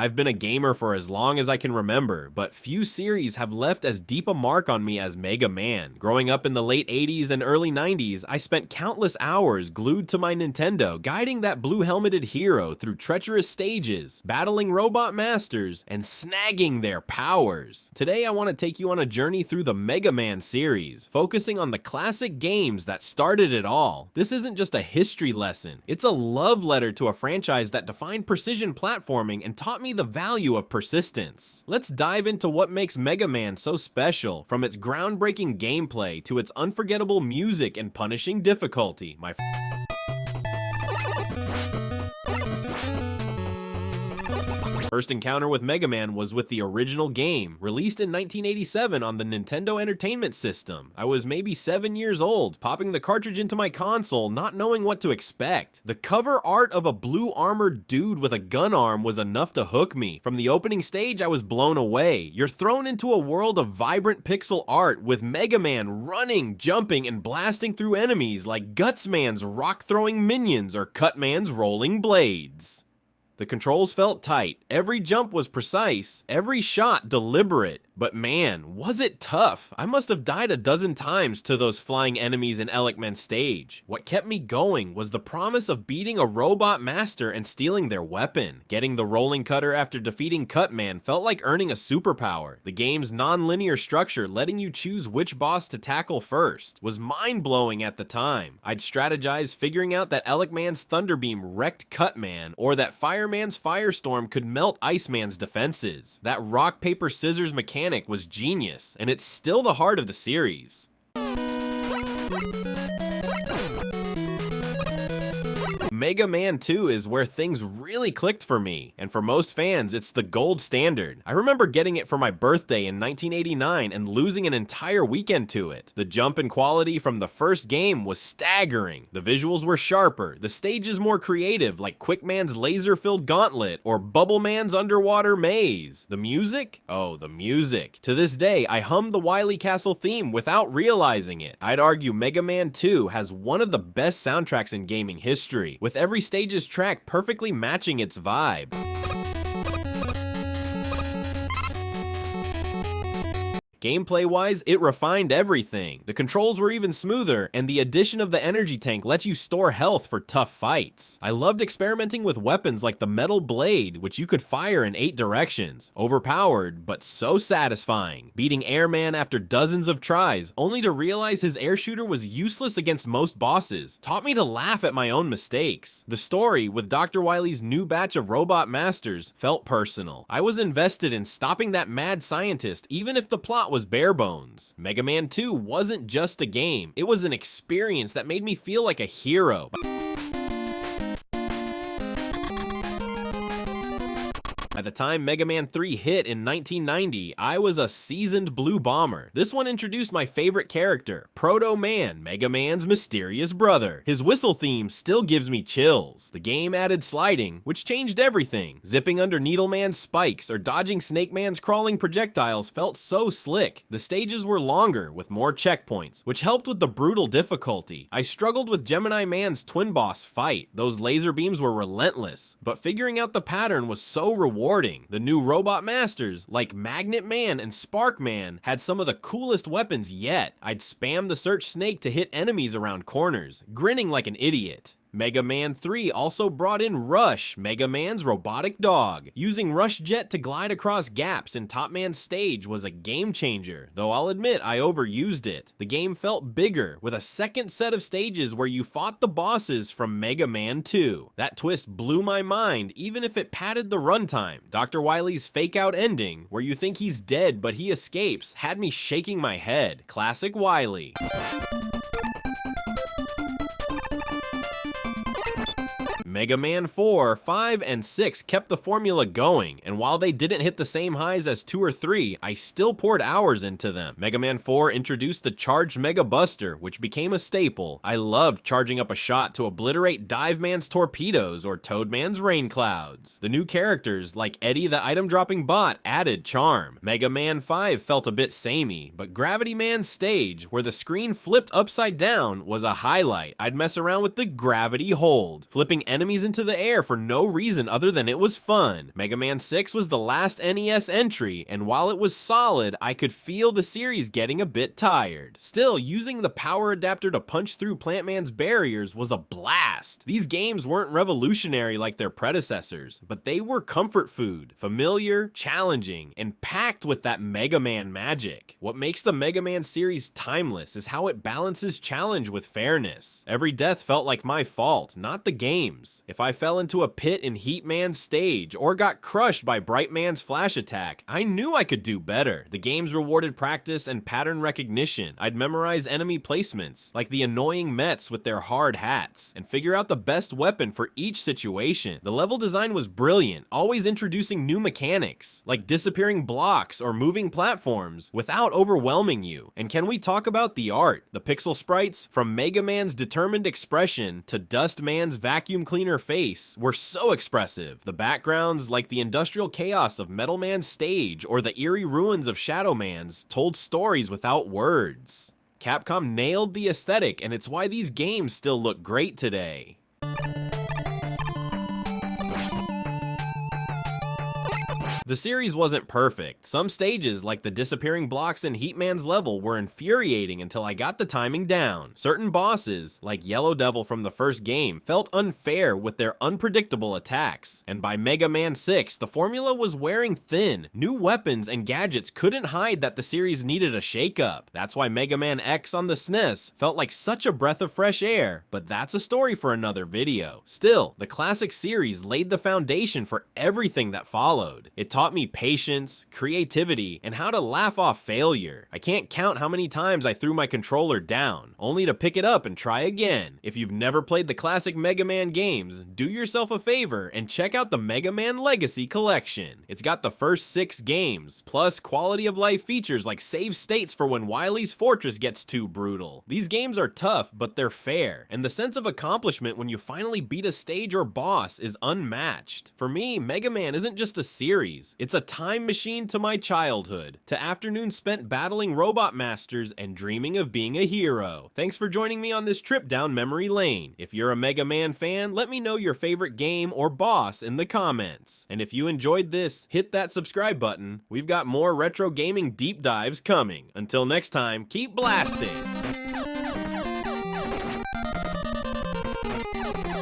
I've been a gamer for as long as I can remember, but few series have left as deep a mark on me as Mega Man. Growing up in the late 80s and early 90s, I spent countless hours glued to my Nintendo, guiding that blue-helmeted hero through treacherous stages, battling robot masters, and snagging their powers. Today I want to take you on a journey through the Mega Man series, focusing on the classic games that started it all. This isn't just a history lesson, it's a love letter to a franchise that defined precision platforming and taught me the value of persistence. Let's dive into what makes Mega Man so special, from its groundbreaking gameplay to its unforgettable music and punishing difficulty. My first encounter with Mega Man was with the original game, released in 1987 on the Nintendo Entertainment System. I was maybe 7 years old, popping the cartridge into my console, not knowing what to expect. The cover art of a blue armored dude with a gun arm was enough to hook me. From the opening stage, I was blown away. You're thrown into a world of vibrant pixel art, with Mega Man running, jumping, and blasting through enemies like Gutsman's rock-throwing minions or Cutman's rolling blades. The controls felt tight, every jump was precise, every shot deliberate, but man, was it tough. I must have died a dozen times to those flying enemies in Elecman's stage. What kept me going was the promise of beating a robot master and stealing their weapon. Getting the rolling cutter after defeating Cutman felt like earning a superpower. The game's non-linear structure, letting you choose which boss to tackle first, was mind-blowing at the time. I'd strategize figuring out that Elecman's Thunder Beam wrecked Cutman, or that Fireman's Firestorm could melt Iceman's defenses. That rock, paper, scissors mechanic was genius, and it's still the heart of the series. Mega Man 2 is where things really clicked for me, and for most fans, it's the gold standard. I remember getting it for my birthday in 1989 and losing an entire weekend to it. The jump in quality from the first game was staggering. The visuals were sharper, the stages more creative, like Quickman's laser-filled gauntlet or Bubbleman's underwater maze. The music? Oh, the music. To this day, I hum the Wily Castle theme without realizing it. I'd argue Mega Man 2 has one of the best soundtracks in gaming history, with every stage's track perfectly matching its vibe. Gameplay-wise, it refined everything. The controls were even smoother, and the addition of the energy tank lets you store health for tough fights. I loved experimenting with weapons like the metal blade, which you could fire in 8 directions. Overpowered, but so satisfying. Beating Airman after dozens of tries, only to realize his air shooter was useless against most bosses, taught me to laugh at my own mistakes. The story, with Dr. Wily's new batch of robot masters, felt personal. I was invested in stopping that mad scientist, even if the plot was bare bones. Mega Man 2 wasn't just a game, it was an experience that made me feel like a hero. By the time Mega Man 3 hit in 1990, I was a seasoned blue bomber. This one introduced my favorite character, Proto Man, Mega Man's mysterious brother. His whistle theme still gives me chills. The game added sliding, which changed everything. Zipping under Needle Man's spikes or dodging Snake Man's crawling projectiles felt so slick. The stages were longer, with more checkpoints, which helped with the brutal difficulty. I struggled with Gemini Man's twin boss fight. Those laser beams were relentless, but figuring out the pattern was so rewarding. The new robot masters, like Magnet Man and Spark Man, had some of the coolest weapons yet. I'd spam the search snake to hit enemies around corners, grinning like an idiot. Mega Man 3 also brought in Rush, Mega Man's robotic dog. Using Rush Jet to glide across gaps in Top Man's stage was a game changer, though I'll admit I overused it. The game felt bigger, with a second set of stages where you fought the bosses from Mega Man 2. That twist blew my mind, even if it padded the runtime. Dr. Wily's fake-out ending, where you think he's dead but he escapes, had me shaking my head. Classic Wily. Mega Man 4, 5, and 6 kept the formula going, and while they didn't hit the same highs as 2 or 3, I still poured hours into them. Mega Man 4 introduced the Charged Mega Buster, which became a staple. I loved charging up a shot to obliterate Dive Man's torpedoes or Toad Man's rain clouds. The new characters, like Eddie the item-dropping bot, added charm. Mega Man 5 felt a bit samey, but Gravity Man's stage, where the screen flipped upside down, was a highlight. I'd mess around with the Gravity Hold, flipping enemies enemies into the air for no reason other than it was fun. Mega Man 6 was the last NES entry, and while it was solid, I could feel the series getting a bit tired. Still, using the power adapter to punch through Plant Man's barriers was a blast. These games weren't revolutionary like their predecessors, but they were comfort food, familiar, challenging, and packed with that Mega Man magic. What makes the Mega Man series timeless is how it balances challenge with fairness. Every death felt like my fault, not the game's. If I fell into a pit in Heat Man's stage, or got crushed by Bright Man's flash attack, I knew I could do better. The games rewarded practice and pattern recognition. I'd memorize enemy placements, like the annoying Mets with their hard hats, and figure out the best weapon for each situation. The level design was brilliant, always introducing new mechanics, like disappearing blocks or moving platforms, without overwhelming you. And can we talk about the art? The pixel sprites, from Mega Man's determined expression to Dust Man's vacuum cleaner face, were so expressive. The backgrounds, like the industrial chaos of Metal Man's stage or the eerie ruins of Shadow Man's, told stories without words. Capcom nailed the aesthetic, and it's why these games still look great today. The series wasn't perfect. Some stages, like the disappearing blocks in Heat Man's level, were infuriating until I got the timing down. Certain bosses, like Yellow Devil from the first game, felt unfair with their unpredictable attacks. And by Mega Man 6, the formula was wearing thin. New weapons and gadgets couldn't hide that the series needed a shakeup. That's why Mega Man X on the SNES felt like such a breath of fresh air, but that's a story for another video. Still, the classic series laid the foundation for everything that followed. It taught me patience, creativity, and how to laugh off failure. I can't count how many times I threw my controller down, only to pick it up and try again. If you've never played the classic Mega Man games, do yourself a favor and check out the Mega Man Legacy Collection. It's got the first 6 games, plus quality of life features like save states for when Wily's Fortress gets too brutal. These games are tough, but they're fair, and the sense of accomplishment when you finally beat a stage or boss is unmatched. For me, Mega Man isn't just a series. It's a time machine to my childhood, to afternoons spent battling robot masters and dreaming of being a hero. Thanks for joining me on this trip down memory lane. If you're a Mega Man fan, let me know your favorite game or boss in the comments. And if you enjoyed this, hit that subscribe button. We've got more retro gaming deep dives coming. Until next time, keep blasting!